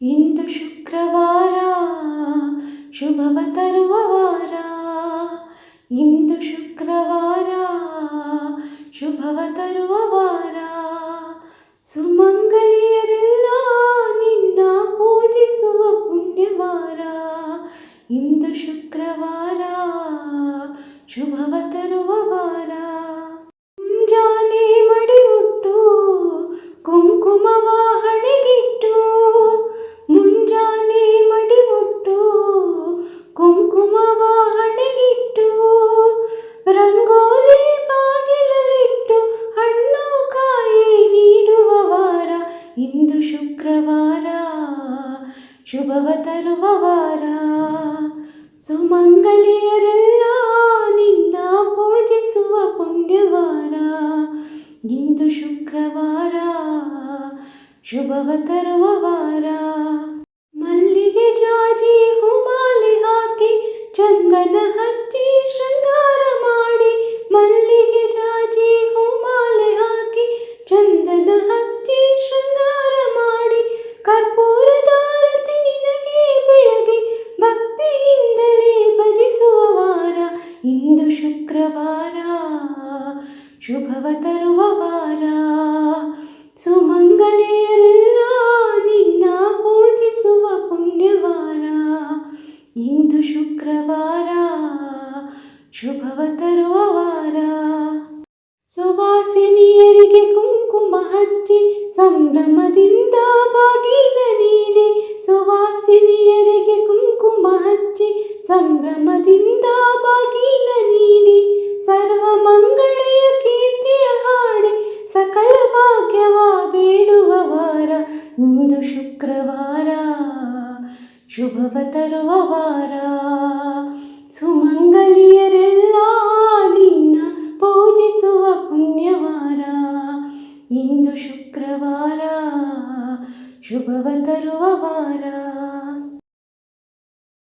ಇಂದು ಶುಕ್ರವಾರ ಶುಭವ ತರುವ ವಾರ. ಇಂದು ಶುಕ್ರವಾರ ಶುಭವ ತರುವ ವಾರ. ಸುಮಂಗಲಿಯರೆಲ್ಲ ನಿನ್ನ ಪೂಜಿಸುವ ಪುಣ್ಯವಾರ. ಇಂದು ಶುಕ್ರವಾರ ಶುಭವ ತರುವ ವಾರ. ಮುಂಜಾನೆ ಮಡಿವುಟ್ಟು ಕುಂಕುಮವ ಹಣೆಗಿಟ್ಟು. ಮುಂಜಾನೆ ಮಡಿವುಟ್ಟು ಕುಂಕುಮವ ಹಣೆಗಿಟ್ಟು. ರಂಗೋಲಿ ಬಾಗಿಲಲ್ಲಿಟ್ಟು ಹಣ್ಣು ಕಾಯಿ ನೀಡುವ ವಾರ. ಇಂದು ಶುಕ್ರವಾರ ಶುಭವ ತರುವ ವಾರ. ಸುಮಂಗಲಿಯರೆಲ್ಲ ನಿನ್ನ ಪೂಜಿಸುವ ಪುಣ್ಯವಾರ. ಇಂದು ಶುಕ್ರವಾರ ಶುಭವ ತರುವ ವಾರ. ಮಲ್ಲಿಗೆ ಜಾಜಿ ಹೂಮಾಲೆ ಹಾಕಿ ಚಂದನ ಹಚ್ಚಿ ಶೃಂಗಾರ ಮಾಡಿ. ಮಲ್ಲಿಗೆ ಜಾಜಿ ಹೂಮಾಲೆ ಹಾಕಿ ಚಂದನ ಹಚ್ಚಿ ಶೃಂಗಾರ ಮಾಡಿ. ಕರ್ಪೂರದಾರತಿ ನಿನಗೆ ಬೆಳಗಿ ಭಕ್ತಿಯಿಂದಲೇ ಭಜಿಸುವ ವಾರ. ಇಂದು ಶುಕ್ರವಾರ ಶುಭವ ತರುವ ವಾರ. ಸುಮಂಗಲಿಯರೆಲ್ಲ ನಿನ್ನ ಪೂಜಿಸುವ ಪುಣ್ಯವಾರ. ಇಂದು ಶುಕ್ರವಾರ ಶುಭವ ತರುವ ವಾರ. ಸುವಾಸಿನಿಯರಿಗೆ ಕುಂಕುಮ ಹಚ್ಚಿ ಸಂಭ್ರಮದಿಂದ ಬಾಗಿನ ನೀಡಿ. ಸುವಾಸಿನಿಯರಿಗೆ ಕುಂಕುಮ ಹಚ್ಚಿ ಸಂಭ್ರಮದಿಂದ ಬಾಗಿನ ನೀಡಿ. ಸರ್ವ ಮಂಗಳೆಯ ಕೀರ್ತಿಯ ಹಾಡಿ ಸಕಲ ಭಾಗ್ಯವ ಬೇಡುವ ವಾರ. ಇಂದು ಶುಕ್ರವಾರ ಶುಭವ ತರುವ ವಾರ. ಸುಮಂಗಲಿಯರೆಲ್ಲ ನಿನ್ನ ಪೂಜಿಸುವ ಪುಣ್ಯವಾರ. ಇಂದು ಶುಕ್ರವಾರ ಶುಭವ ತರುವ ವಾರ.